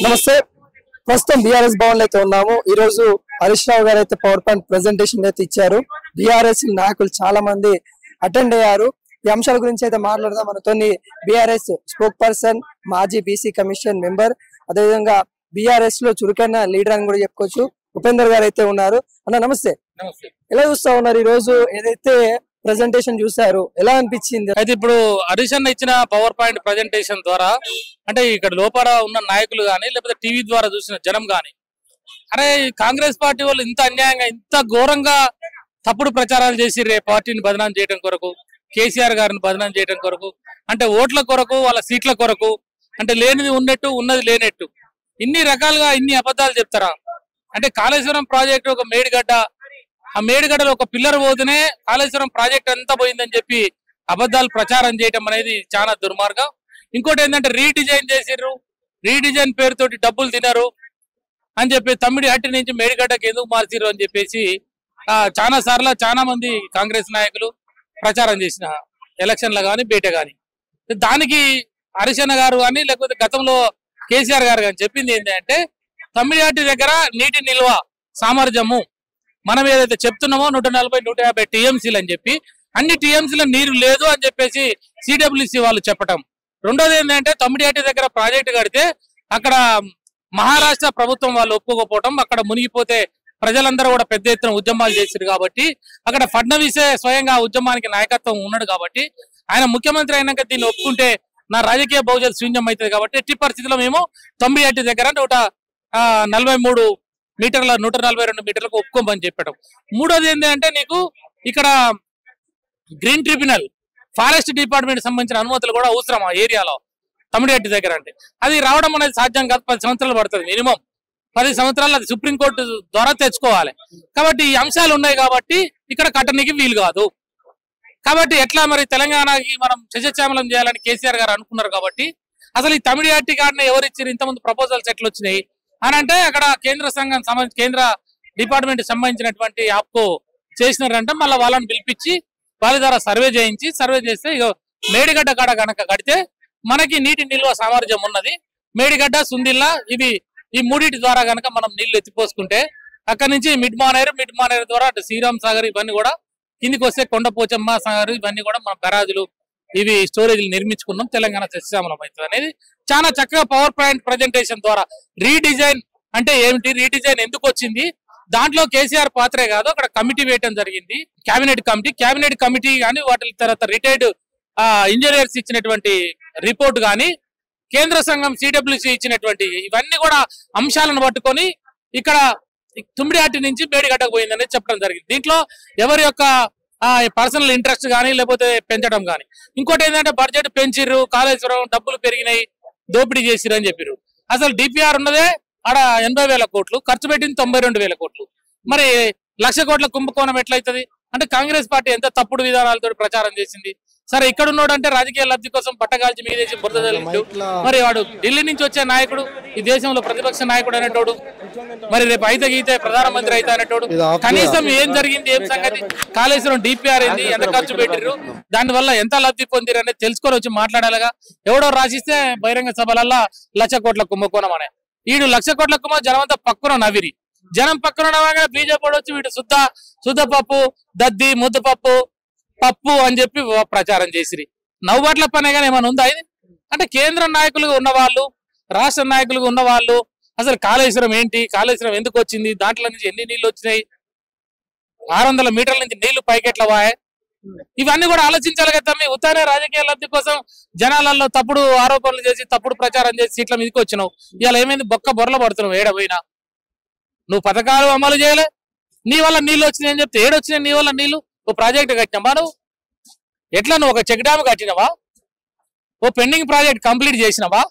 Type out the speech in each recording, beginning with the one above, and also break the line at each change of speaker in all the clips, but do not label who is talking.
నమస్తే. ప్రస్తుతం బీఆర్ఎస్ భవన్ లో అయితే ఉన్నాము. ఈ రోజు హరీష్ రావు గారు అయితే పవర్ పాయింట్ ప్రెజెంటేషన్ అయితే ఇచ్చారు. బీఆర్ఎస్ నాయకులు చాలా మంది అటెండ్ అయ్యారు. ఈ అంశాల గురించి అయితే మాట్లాడదాం. మనతో బీఆర్ఎస్ స్పోక్ పర్సన్, మాజీ బీసీ కమిషన్ మెంబర్, అదేవిధంగా బీఆర్ఎస్ లో చురుకైన లీడర్ అని కూడా చెప్పుకోవచ్చు, ఉపేందర్ గారు అయితే ఉన్నారు. అన్న నమస్తే. ఎలా చూస్తా ఉన్నారు ఈ రోజు ఏదైతే ప్రెజెంటేషన్ చూసారు, ఎలా అనిపించింది?
అయితే ఇప్పుడు హరీష్ అన్న ఇచ్చిన పవర్ పాయింట్ ప్రెజెంటేషన్ ద్వారా అంటే ఇక్కడ లోపల ఉన్న నాయకులు గాని లేకపోతే టీవీ ద్వారా చూసిన జనం గాని, అరే కాంగ్రెస్ పార్టీ వాళ్ళు ఇంత అన్యాయంగా ఇంత ఘోరంగా తప్పుడు ప్రచారాలు చేసి పార్టీని బదనాం చేయడం కొరకు, కేసీఆర్ గారిని బదనాం చేయడం కొరకు, అంటే ఓట్ల కొరకు, వాళ్ళ సీట్ల కొరకు, అంటే లేనిది ఉన్నట్టు ఉన్నది లేనట్టు ఇన్ని రకాలుగా ఇన్ని అబద్ధాలు చెప్తారా? అంటే కాళేశ్వరం ప్రాజెక్టు ఒక మేడిగడ్డ, ఆ మేడిగడ్డలో ఒక పిల్లర్ పోతేనే కాళేశ్వరం ప్రాజెక్ట్ అంతా పోయిందని చెప్పి అబద్ధాలు ప్రచారం చేయడం అనేది చాలా దుర్మార్గం. ఇంకోటి ఏంటంటే రీడిజైన్ చేసిర్రు, రీడిజైన్ పేరుతోటి డబ్బులు తినరు అని చెప్పి తమ్మిడి హట్టి నుంచి మేడిగడ్డకి ఎందుకు మార్చిర్రు అని చెప్పేసి చాలా సార్లు చాలా మంది కాంగ్రెస్ నాయకులు ప్రచారం చేసిన ఎలక్షన్లో కానీ బయట కానీ. దానికి హరీష్ అన్న గారు కానీ లేకపోతే గతంలో కేసీఆర్ గారు కానీ చెప్పింది ఏంటంటే తమ్మిడి హట్టి దగ్గర నీటి నిల్వ సామర్థ్యము మనం ఏదైతే చెప్తున్నామో 140-150 టీఎంసీలు అని చెప్పి అన్ని టీఎంసీల నీరు లేదు అని చెప్పేసి సిడబ్ల్యూసి వాళ్ళు చెప్పటం. రెండోది ఏంటంటే తమ్మిడిహట్టి దగ్గర ప్రాజెక్టు కడితే అక్కడ మహారాష్ట్ర ప్రభుత్వం వాళ్ళు ఒప్పుకోకపోవటం, అక్కడ మునిగిపోతే ప్రజలందరూ కూడా పెద్ద ఎత్తున ఉద్యమాలు చేశారు కాబట్టి అక్కడ ఫడ్నవీసే స్వయంగా ఉద్యమానికి నాయకత్వం ఉన్నాడు కాబట్టి ఆయన ముఖ్యమంత్రి అయినాక దీన్ని ఒప్పుకుంటే నా రాజకీయ భవిష్యత్తు శూన్యం అవుతుంది కాబట్టి ఎట్టి పరిస్థితుల్లో మేము తమ్మిడిహట్టి దగ్గర 143 మీటర్ల 142 మీటర్లకు ఒప్పుకోమని చెప్పడం. మూడోది ఏంటంటే నీకు ఇక్కడ గ్రీన్ ట్రిబ్యునల్ ఫారెస్ట్ డిపార్ట్మెంట్ సంబంధించిన అనుమతులు కూడా అవసరం ఆ ఏరియాలో తమ్మిడిహట్టి దగ్గర. అంటే అది రావడం అనేది సాధ్యం కాదు, 10 సంవత్సరాలు పడుతుంది, మినిమం 10 సంవత్సరాలు అది సుప్రీంకోర్టు ద్వారా తెచ్చుకోవాలి. కాబట్టి ఈ అంశాలు ఉన్నాయి కాబట్టి ఇక్కడ కట్టనికి వీలు కాదు. కాబట్టి ఎట్లా మరి తెలంగాణకి మనం శశశ్యామలం చేయాలని కేసీఆర్ గారు అనుకున్నారు కాబట్టి అసలు ఈ తమ్మిడిహట్టి గారిని ఎవరు ఇచ్చారు, ఇంతమంది ప్రపోజల్స్ ఎట్లా వచ్చినాయి అని అంటే అక్కడ కేంద్ర సంఘం సంబంధించి కేంద్ర డిపార్ట్మెంట్ సంబంధించినటువంటి ఆప్కో చేసినారంటే మళ్ళీ వాళ్ళని పిలిపించి వాళ్ళ ద్వారా సర్వే చేస్తే ఇక మేడిగడ్డ కాడ కనుక కడితే మనకి నీటి నిల్వ సామర్థ్యం ఉన్నది. మేడిగడ్డ, సుందిల్లా ఇవి ఈ మూడింటి ద్వారా కనుక మనం నీళ్లు ఎత్తిపోసుకుంటే అక్కడ నుంచి మిడ్ మానేరు ద్వారా అటు శ్రీరామ్ సాగర్ ఇవన్నీ కూడా కిందికి వస్తే కొండపోచమ్మ సాగర్ ఇవన్నీ కూడా మన బరాజులు ఇవి స్టోరేజ్లు నిర్మించుకున్నాం, తెలంగాణ సస్యశ్యామలం అవుతుంది అనేది చాలా చక్కగా పవర్ పాయింట్ ప్రజెంటేషన్ ద్వారా. రీడిజైన్ అంటే ఏమిటి, రీడిజైన్ ఎందుకు వచ్చింది, దాంట్లో కేసీఆర్ పాత్రే కాదు, అక్కడ కమిటీ వేయడం జరిగింది, క్యాబినెట్ కమిటీ కానీ వాటి తర్వాత రిటైర్డ్ ఇంజనీర్స్ ఇచ్చినటువంటి రిపోర్ట్ కానీ కేంద్ర సంఘం సిడబ్ల్యూసి ఇచ్చినటువంటి ఇవన్నీ కూడా అంశాలను పట్టుకొని ఇక్కడ తుమ్మిడిహట్టి నుంచి మేడిగడ్డకు పోయిందనేది చెప్పడం జరిగింది. దీంట్లో ఎవరి యొక్క పర్సనల్ ఇంట్రెస్ట్ కానీ లేకపోతే పెంచడం కానీ. ఇంకోటి ఏంటంటే బడ్జెట్ పెంచిర్రు, కాళేశ్వరం డబ్బులు పెరిగినాయి, దోపిడీ చేసిర్రు అని చెప్పారు. అసలు డిపిఆర్ ఉన్నదే ఆడ 80,000 కోట్లు, ఖర్చు పెట్టింది 92,000 కోట్లు. మరి 1,00,000 కోట్ల కుంభకోణం ఎట్లయితుంది అంటే కాంగ్రెస్ పార్టీ ఎంత తప్పుడు విధానాలతో ప్రచారం చేసింది. సరే ఇక్కడ ఉన్నాడు అంటే రాజకీయ లబ్ధి కోసం పట్టగాల్చి మీదేసి బురద తల్లిండు. మరి వాడు ఢిల్లీ నుంచి వచ్చే నాయకుడు, ఈ దేశంలో ప్రతిపక్ష నాయకుడు అనేటోడు, మరి రేపు అయితే గీతే ప్రధానమంత్రి అయితే అనేటోడు, కనీసం ఏం జరిగింది, ఏం సంగతి, కాళేశ్వరం డిపిఆర్ ఏంది, ఎంత ఖర్చు పెట్టిర్రు, దానివల్ల ఎంత లబ్ధి పొందిరు అనేది తెలుసుకొని వచ్చి మాట్లాడాలిగా. ఎవడో రాసిస్తే బహిరంగ సభలల్లా 1,00,000 కోట్ల కుంభకోణం అనే వీడు 1,00,000 కోట్ల కుంభ జనం అంతా పక్కన నవ్విరి. జనం పక్కన నవ్వగా బీజేపీ వచ్చి వీడు శుద్ధ పప్పు, దద్ది, ముద్దపప్పు, పప్పు అని చెప్పి ప్రచారం చేసిరి. నవ్వుబాట్ల పనే కానీ ఏమైనా ఉందా ఇది? అంటే కేంద్ర నాయకులుగా ఉన్నవాళ్ళు, రాష్ట్ర నాయకులుగా ఉన్నవాళ్ళు అసలు కాళేశ్వరం ఏంటి, కాళేశ్వరం ఎందుకు వచ్చింది, దాంట్లో నుంచి ఎన్ని నీళ్లు వచ్చినాయి, 600 మీటర్ల నుంచి నీళ్లు పైకెట్లా వాయే, ఇవన్నీ కూడా ఆలోచించాలి కదా. మీ ఉత్తానే రాజకీయ లబ్ధి కోసం జనాలలో తప్పుడు ఆరోపణలు చేసి తప్పుడు ప్రచారం చేసి సీట్ల మీదకి వచ్చినావు. ఇవాళ ఏమైంది, బొర్ల పడుతున్నావు ఏడపోయినా. నువ్వు పథకాలు అమలు చేయలే, నీ వల్ల నీళ్ళు వచ్చినాయి అని చెప్తే ఏడొచ్చినాయి నీ వల్ల నీళ్లు? ఓ ప్రాజెక్టు కట్టినావా నువ్వు? ఎట్లా నువ్వు ఒక చెక్ డ్యామ్ కట్టినవా? ఓ పెండింగ్ ప్రాజెక్ట్ కంప్లీట్ చేసినవా?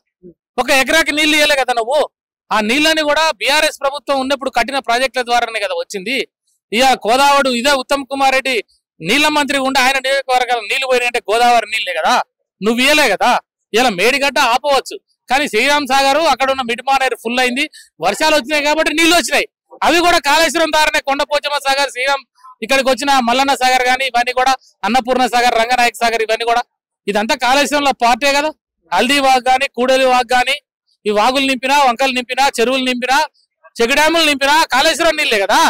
ఒక ఎకరాకి నీళ్లు ఇవ్వలే కదా నువ్వు. ఆ నీళ్ళని కూడా బీఆర్ఎస్ ప్రభుత్వం ఉన్నప్పుడు కట్టిన ప్రాజెక్టుల ద్వారానే కదా వచ్చింది. ఇక గోదావరి ఇదే ఉత్తమ్ కుమార్ రెడ్డి నీళ్ల మంత్రి ఉంటే ఆయన నియోజకవర్గాల నీళ్లు పోయినాయంటే గోదావరి నీళ్లే కదా, నువ్వు ఇయ్యలే కదా. ఇలా మేడిగడ్డ ఆపవచ్చు కానీ శ్రీరామ్ సాగర్ అక్కడ ఉన్న మిడ్ మానేరు ఫుల్ అయింది, వర్షాలు వచ్చినాయి కాబట్టి నీళ్లు వచ్చినాయి. అవి కూడా కాళేశ్వరం ద్వారానే కొండపోచమ్మ సాగర్, శ్రీరామ్ ఇక్కడికి వచ్చిన మల్లన్న సాగర్ కానీ ఇవన్నీ కూడా అన్నపూర్ణ సాగర్, రంగనాయక సాగర్ ఇవన్నీ కూడా ఇదంతా కాళేశ్వరంలో పార్టీ కదా. హల్దీ వాగ్ కానీ, కూడలి వాగ్ కానీ ఈ వాగులు నింపినా, వంకలు నింపినా, చెరువులు నింపినా, చెక్ డ్యాములు నింపినా కాళేశ్వరం నీళ్ళే కదా.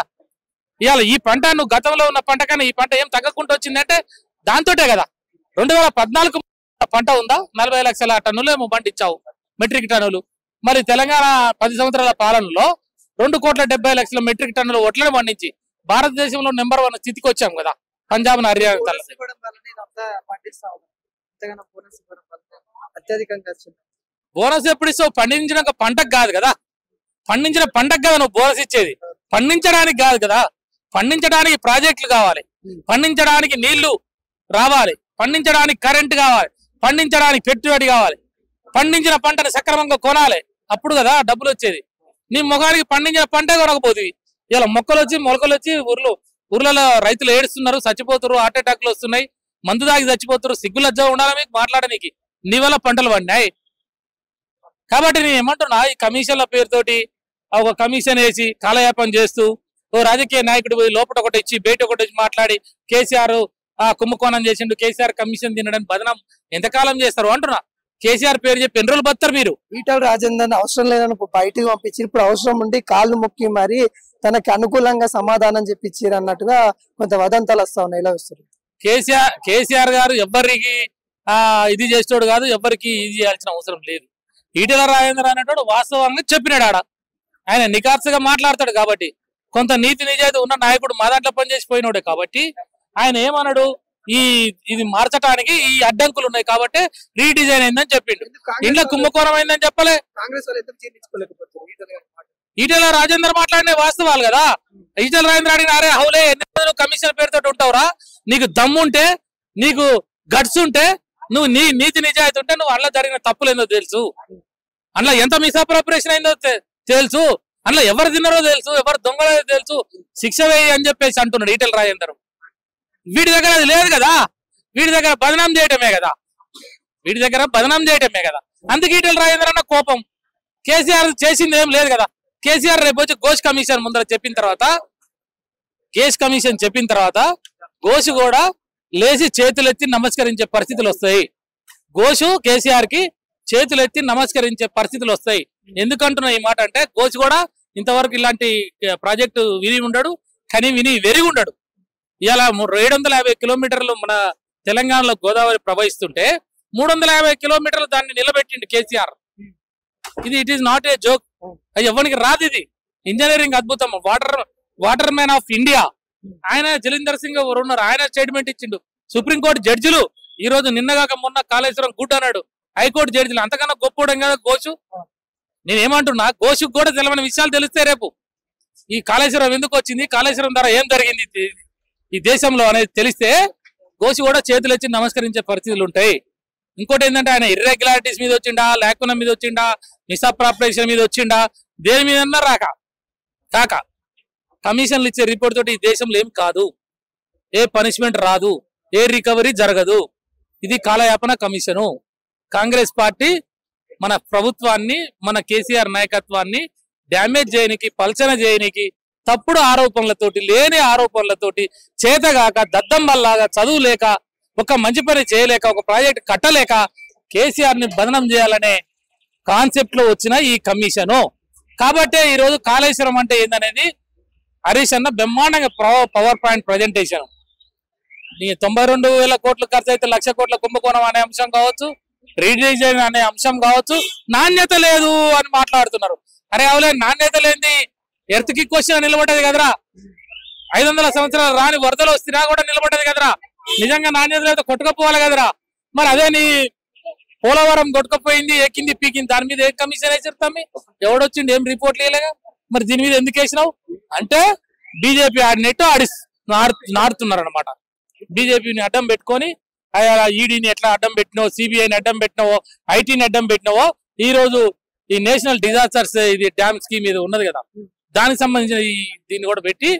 ఇవాళ ఈ పంట నువ్వు గతంలో ఉన్న పంట కన్నా ఈ పంట ఏం తగ్గకుండా వచ్చిందంటే దాంతోటే కదా. 2014 పంట ఉందా, 40 లక్షల టన్నులు ఏమో పండించావు, మెట్రిక్ టన్నులు. మరి తెలంగాణ 10 సంవత్సరాల పాలనలో 2,70,00,000 మెట్రిక్ టన్నులు వడ్లను పండించి భారతదేశంలో నెంబర్ 1 స్థితికి వచ్చాం కదా, పంజాబ్ హర్యానా. బోనస్ ఎప్పుడు ఇస్తావు? పండించిన పంటకు కాదు కదా, పండించిన పంటకు కదా నువ్వు బోనస్ ఇచ్చేది, పండించడానికి కాదు కదా. పండించడానికి ప్రాజెక్టులు కావాలి, పండించడానికి నీళ్లు రావాలి, పండించడానికి కరెంటు కావాలి, పండించడానికి పెట్టుబడి కావాలి, పండించిన పంటని సక్రమంగా కొనాలి, అప్పుడు కదా డబ్బులు వచ్చేది. నీ ముఖానికి పండించిన పంట కొనకపోతుంది. ఇలా మొక్కలు వచ్చి మొలకలు వచ్చి ఊర్లలో రైతులు ఏడుస్తున్నారు, చచ్చిపోతున్నారు, హార్ట్ అటాక్లు వస్తున్నాయి, మందు దాగి చచ్చిపోతున్నారు. సిగ్గులజ్జా ఉండాలి మీకు మాట్లాడడానికి. నీ వల్ల పంటలు పండినాయి. కాబట్టి నేను ఏమంటున్నా, ఈ కమిషన్ల పేరుతోటి ఒక కమిషన్ వేసి కాలయాపన చేస్తూ ఓ రాజకీయ నాయకుడు పోయి లోపల ఒకటి ఇచ్చి బయట ఒకటి వచ్చి మాట్లాడి కేసీఆర్ కుంభకోణం చేసిండు, కేసీఆర్ కమిషన్ తినడానికి బదనం ఎంతకాలం చేస్తారు అంటున్నా. కేసీఆర్ పేరు చెప్పి ఎన్ని రోజులు బతారు మీరు?
ఈటల రాజేందర్ అవసరం లేదని బయటకు పంపించి ఇప్పుడు అవసరం ఉండి కాళ్ళు మొక్కి మరి తనకి అనుకూలంగా సమాధానం చెప్పించారు అన్నట్టుగా కొంత వదంతాలు వస్తా ఉన్నాయి. ఎలా వస్తారు?
కేసీఆర్ గారు ఎవరికి ఇది చేసేవాడు కాదు, ఎవరికి ఇది చేయాల్సిన అవసరం లేదు. ఈటల రాజేందర్ అనేటోడు వాస్తవంగా చెప్పినాడు. ఆయన నికార్సుగా మాట్లాడతాడు కాబట్టి, కొంత నీతి నిజాయితీ ఉన్న నాయకుడు మా దాంట్లో పనిచేసి పోయినోడే కాబట్టి ఆయన ఏమన్నాడు, ఇది మార్చడానికి ఈ అడ్డంకులు ఉన్నాయి కాబట్టి రీడిజైన్ అయిందని చెప్పిండు. ఇంట్లో కుంభకోణం అయిందని చెప్పలే. ఈటల రాజేందర్ మాట్లాడిన వాస్తవాలు కదా. ఈటల రాజేందర్ అడిగిన, అరే హౌలే ఎన్ని కమిషన్ పేరుతో ఉంటావురా, నీకు దమ్ముంటే, నీకు గట్స్ ఉంటే, నువ్వు నీతి నిజాయితీ ఉంటే నువ్వు అందులో జరిగిన తప్పులు ఏందో తెలుసు, అందులో ఎంత మిస్అప్రోప్రియేషన్ అయిందో తెలుసు, అందులో ఎవరు తిన్నారో తెలుసు, ఎవరు దొంగలో తెలుసు, శిక్ష వేయి అని చెప్పేసి అంటున్నాడు ఈటల రాజేందర్. వీడి దగ్గర అది లేదు కదా, వీడి దగ్గర బదనాం చేయటమే కదా, అందుకే ఈటల రాజేందర్ అన్న కోపం. కేసీఆర్ చేసింది ఏం లేదు కదా. కేసీఆర్ రేపు వచ్చి ఘోష్ కమిషన్ ముందర చెప్పిన తర్వాత ఘోష్ కూడా లేచి చేతులెత్తి నమస్కరించే పరిస్థితులు వస్తాయి. ఘోష్ కేసీఆర్ కి చేతులెత్తి నమస్కరించే పరిస్థితులు వస్తాయి. ఎందుకంటున్నా ఈ మాట అంటే, ఘోష్ కూడా ఇంతవరకు ఇలాంటి ప్రాజెక్టు విని ఉండడు, కానీ వెరిగి ఉండడు. ఇలా 750 కిలోమీటర్లు మన తెలంగాణలో గోదావరి ప్రవహిస్తుంటే 350 కిలోమీటర్లు దాన్ని నిలబెట్టిండు KCR. It is not a joke. అది ఎవరికి రాదు. ఇది ఇంజనీరింగ్ అద్భుతం. వాటర్ మ్యాన్ ఆఫ్ ఇండియా ఆయన జలీందర్ సింగ్ ఉన్నారు. ఆయన స్టేట్మెంట్ ఇచ్చిండు. సుప్రీంకోర్టు జడ్జిలు ఈ రోజు నిన్నగాక మొన్న కాళేశ్వరం గుడ్ అన్నాడు. హైకోర్టు జడ్జిలు అంతకన్నా గొప్పవడం కదా ఘోష్. నేనేమంటున్నా, ఘోష్ కూడా తెలవని విషయాలు తెలిస్తే రేపు ఈ కాళేశ్వరం ఎందుకు వచ్చింది, కాళేశ్వరం ద్వారా ఏం జరిగింది ఈ దేశంలో అనేది తెలిస్తే ఘోష్ కూడా చేతులు వచ్చి నమస్కరించే పరిస్థితులు ఉంటాయి. ఇంకోటి ఏంటంటే, ఆయన ఇర్రెగ్యులారిటీస్ మీద వచ్చిండా, లేకున్న మీద వచ్చిండా, మిస్అప్రాపరేషన్ మీద వచ్చిండా, దేని మీద కాక కమిషన్లు ఇచ్చే రిపోర్ట్ తోటి ఈ దేశంలో ఏం కాదు, ఏ పనిష్మెంట్ రాదు, ఏ రికవరీ జరగదు. ఇది కాలయాపన కమిషను. కాంగ్రెస్ పార్టీ మన ప్రభుత్వాన్ని, మన కేసీఆర్ నాయకత్వాన్ని డ్యామేజ్ చేయనికి, పల్చన చేయనికి, తప్పుడు ఆరోపణలతోటి, లేని ఆరోపణలతోటి, చేతగాక దద్దమ్మల్లాగా చదువు లేక, ఒక మంచి పని చేయలేక, ఒక ప్రాజెక్ట్ కట్టలేక కేసీఆర్ ని బదనం చేయాలనే కాన్సెప్ట్ లో వచ్చిన ఈ కమిషను. కాబట్టే ఈరోజు కాళేశ్వరం అంటే ఏందనేది హరీష్ అన్న బ్రహ్మాండంగా పవర్ పాయింట్ ప్రజెంటేషన్. 92,000 కోట్లు ఖర్చు అయితే 1,00,000 కోట్ల కుంభకోణం అనే అంశం కావచ్చు, రీడిజైన్ అనే అంశం కావచ్చు, నాణ్యత లేదు అని మాట్లాడుతున్నారు. అరే అవులే, నాణ్యత లేని ఎర్త్కి క్వశ్చన్ నిలబడ్డది కదరా. 500 సంవత్సరాలు రాని వరదలు వస్తున్నా కూడా నిలబడ్డది కదరా. నిజంగా నాణ్యత లేదు కొట్టుకపోవాలి కదరా. మరి అదే నీ పోలవరం కొట్టుకపోయింది, ఎక్కింది పీకింది, దాని మీద ఏం కమిషన్ వేసారు తమ్మి? ఎవడొచ్చిండు, ఏం రిపోర్ట్ లేలేగా. మరి దీని మీద ఎందుకు వేసినావు అంటే బీజేపీ ఆడినట్టు నాడుతున్నారు అనమాట. బీజేపీని అడ్డం పెట్టుకొని ఈడీని ఎట్లా అడ్డం పెట్టినావో, సిబిఐని అడ్డం పెట్టినావో, ఐటీని అడ్డం పెట్టినావో, ఈ రోజు ఈ నేషనల్ డిజాస్టర్స్ ఇది డ్యామ్ స్కీమ్ ఇది ఉన్నది కదా, దానికి సంబంధించిన దీన్ని కూడా పెట్టి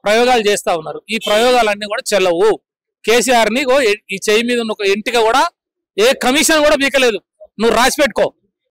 ప్రయోగాలు చేస్తా ఉన్నారు. ఈ ప్రయోగాలన్నీ కూడా చెల్లవు. కేసీఆర్ ని ఈ చెయ్యి మీద ఉన్న ఒక ఎంటిక కూడా ఏ కమిషన్ కూడా బీకలేదు. నువ్వు రాసి పెట్టుకో.